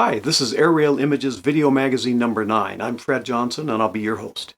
Hi, this is Airailimages Video Magazine number 9. I'm Fred Johnson and I'll be your host.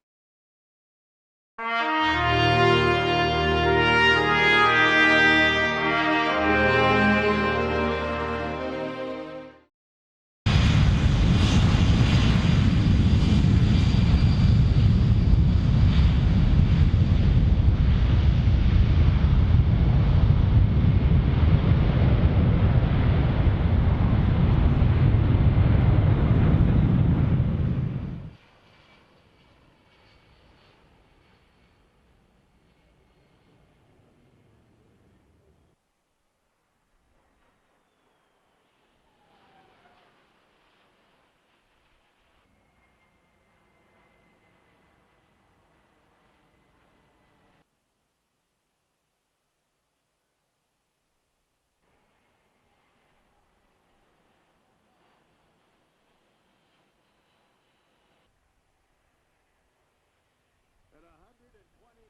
At 120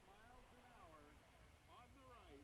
miles an hour on the right.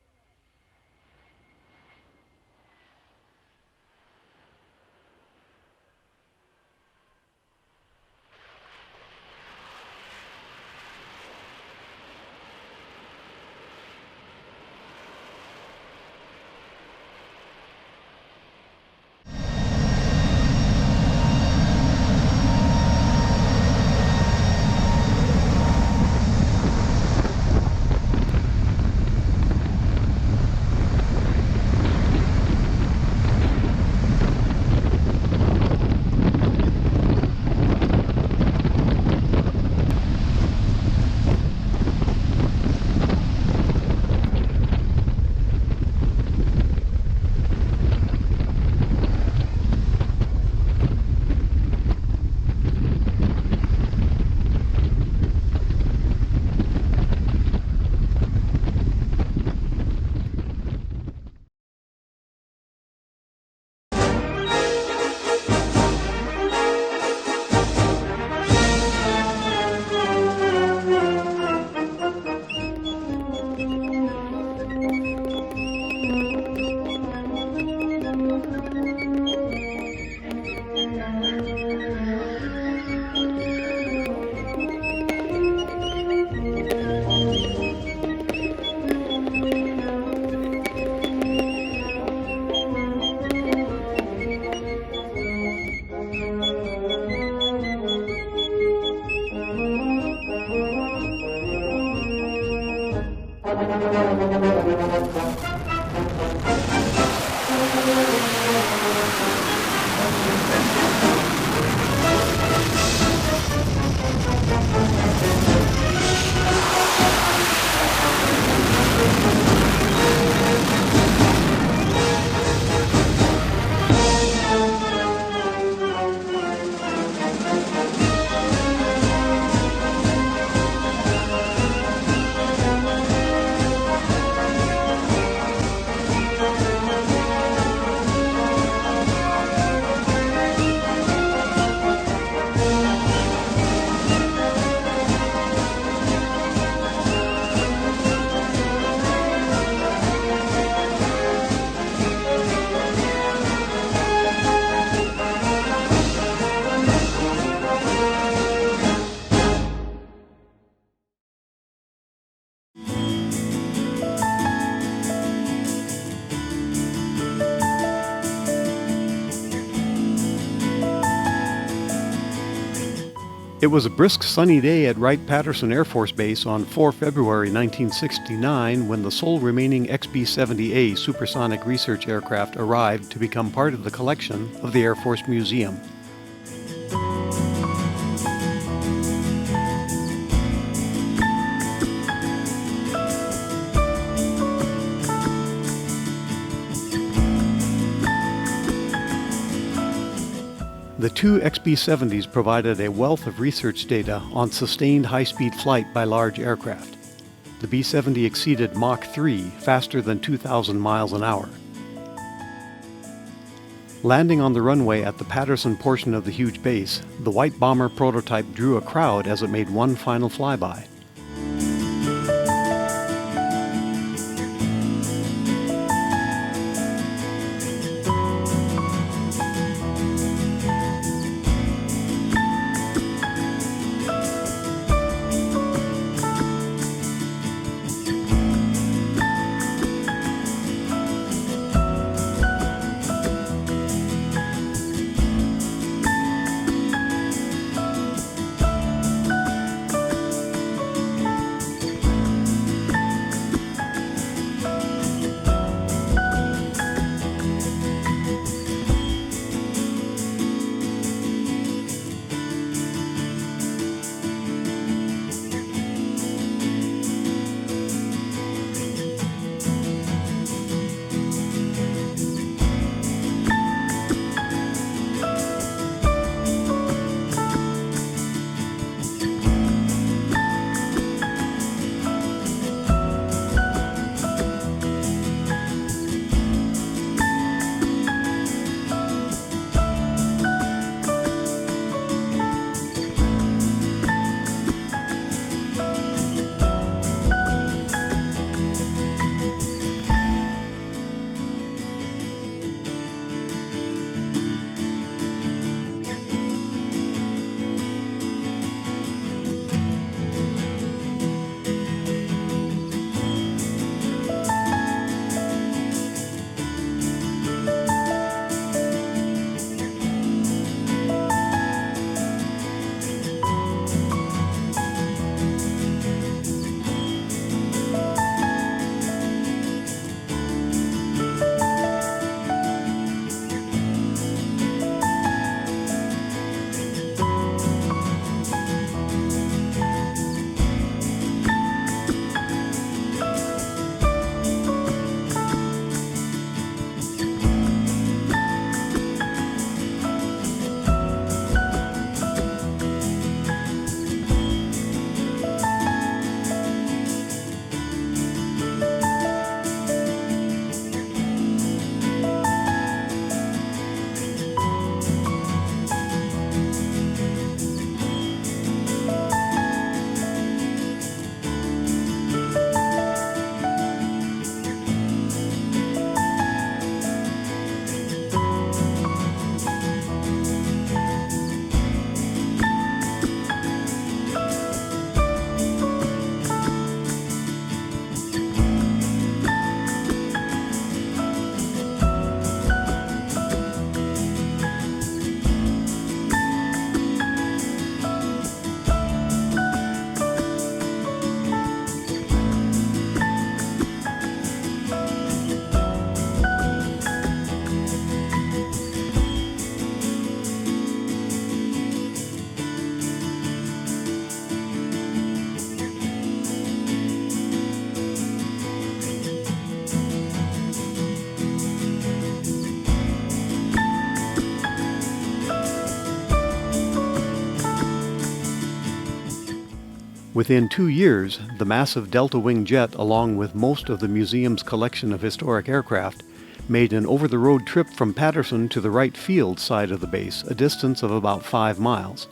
It was a brisk sunny day at Wright-Patterson Air Force Base on 4 February 1969 when the sole remaining XB-70A supersonic research aircraft arrived to become part of the collection of the Air Force Museum. The two XB-70s provided a wealth of research data on sustained high-speed flight by large aircraft. The B-70 exceeded Mach 3 faster than 2,000 miles an hour. Landing on the runway at the Patterson portion of the huge base, the white bomber prototype drew a crowd as it made one final flyby. Within 2 years, the massive delta-wing jet, along with most of the museum's collection of historic aircraft, made an over-the-road trip from Patterson to the Wright Field side of the base, a distance of about 5 miles.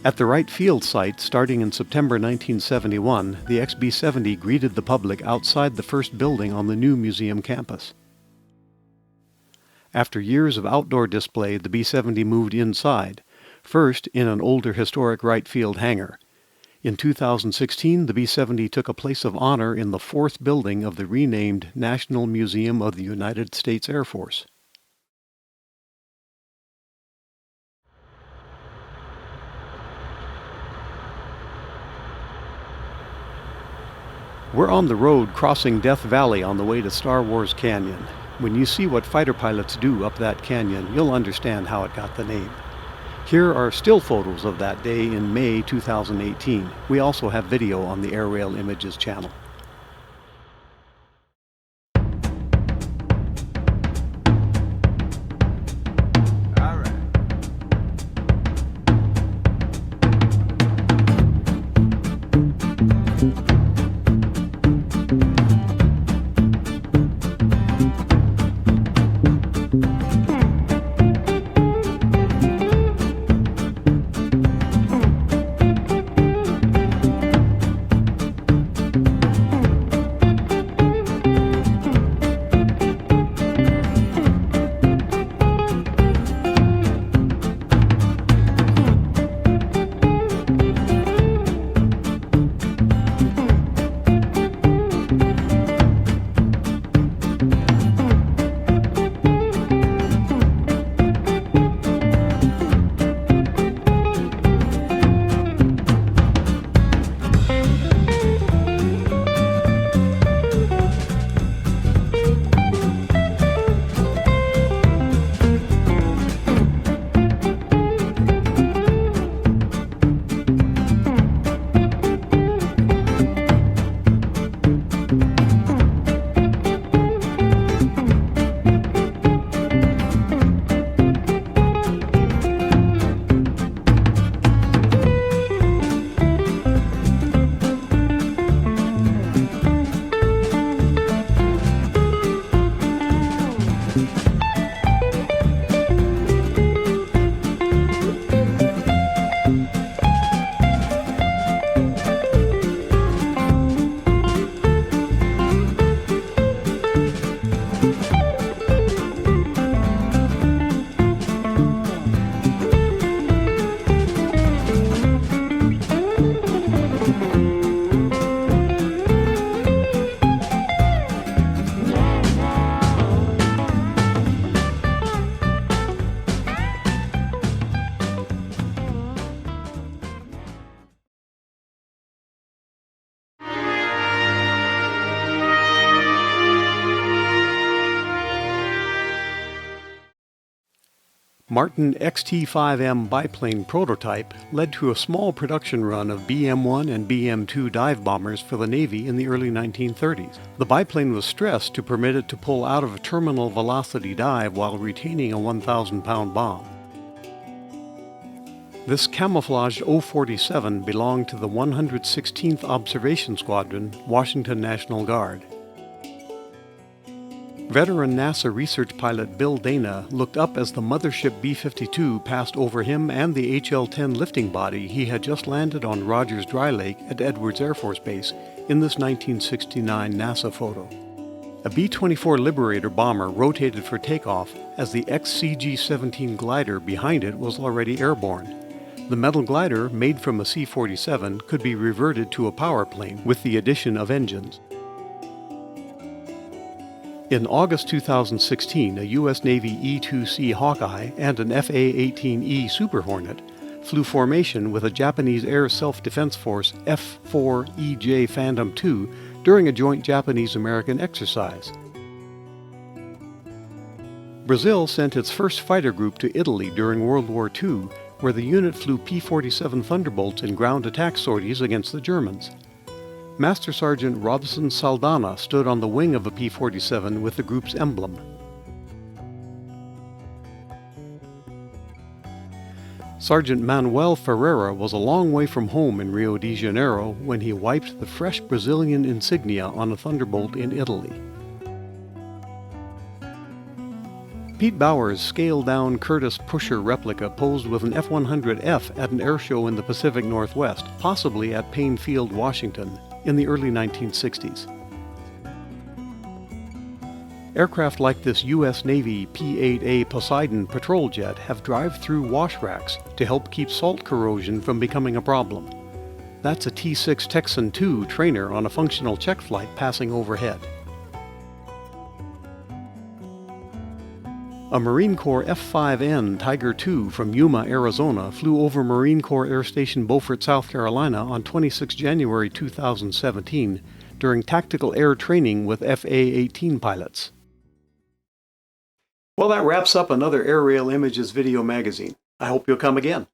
At the Wright Field site, starting in September 1971, the XB-70 greeted the public outside the first building on the new museum campus. After years of outdoor display, the B-70 moved inside, first in an older historic Wright Field hangar. In 2016, the B-70 took a place of honor in the fourth building of the renamed National Museum of the United States Air Force. We're on the road crossing Death Valley on the way to Star Wars Canyon. When you see what fighter pilots do up that canyon, you'll understand how it got the name. Here are still photos of that day in May 2018. We also have video on the Airailimages channel. Martin XT-5M biplane prototype led to a small production run of BM-1 and BM-2 dive bombers for the Navy in the early 1930s. The biplane was stressed to permit it to pull out of a terminal velocity dive while retaining a 1,000-pound bomb. This camouflaged O-47 belonged to the 116th Observation Squadron, Washington National Guard. Veteran NASA research pilot Bill Dana looked up as the mothership B-52 passed over him and the HL-10 lifting body he had just landed on Rogers Dry Lake at Edwards Air Force Base in this 1969 NASA photo. A B-24 Liberator bomber rotated for takeoff as the XCG-17 glider behind it was already airborne. The metal glider, made from a C-47, could be reverted to a power plane with the addition of engines. In August 2016, a U.S. Navy E-2C Hawkeye and an FA-18E Super Hornet flew formation with a Japanese Air Self-Defense Force F-4EJ Phantom II during a joint Japanese-American exercise. Brazil sent its first fighter group to Italy during World War II, where the unit flew P-47 Thunderbolts in ground attack sorties against the Germans. Master Sergeant Robson Saldana stood on the wing of a P-47 with the group's emblem. Sergeant Manuel Ferreira was a long way from home in Rio de Janeiro when he wiped the fresh Brazilian insignia on a Thunderbolt in Italy. Pete Bowers' scaled-down Curtiss Pusher replica posed with an F-100F at an airshow in the Pacific Northwest, possibly at Payne Field, Washington, in the early 1960s. Aircraft like this U.S. Navy P-8A Poseidon patrol jet have drive-through wash racks to help keep salt corrosion from becoming a problem. That's a T-6 Texan II trainer on a functional check flight passing overhead. A Marine Corps F-5N Tiger II from Yuma, Arizona flew over Marine Corps Air Station Beaufort, South Carolina on 26 January 2017 during tactical air training with FA-18 pilots. Well, that wraps up another Airailimages video magazine. I hope you'll come again.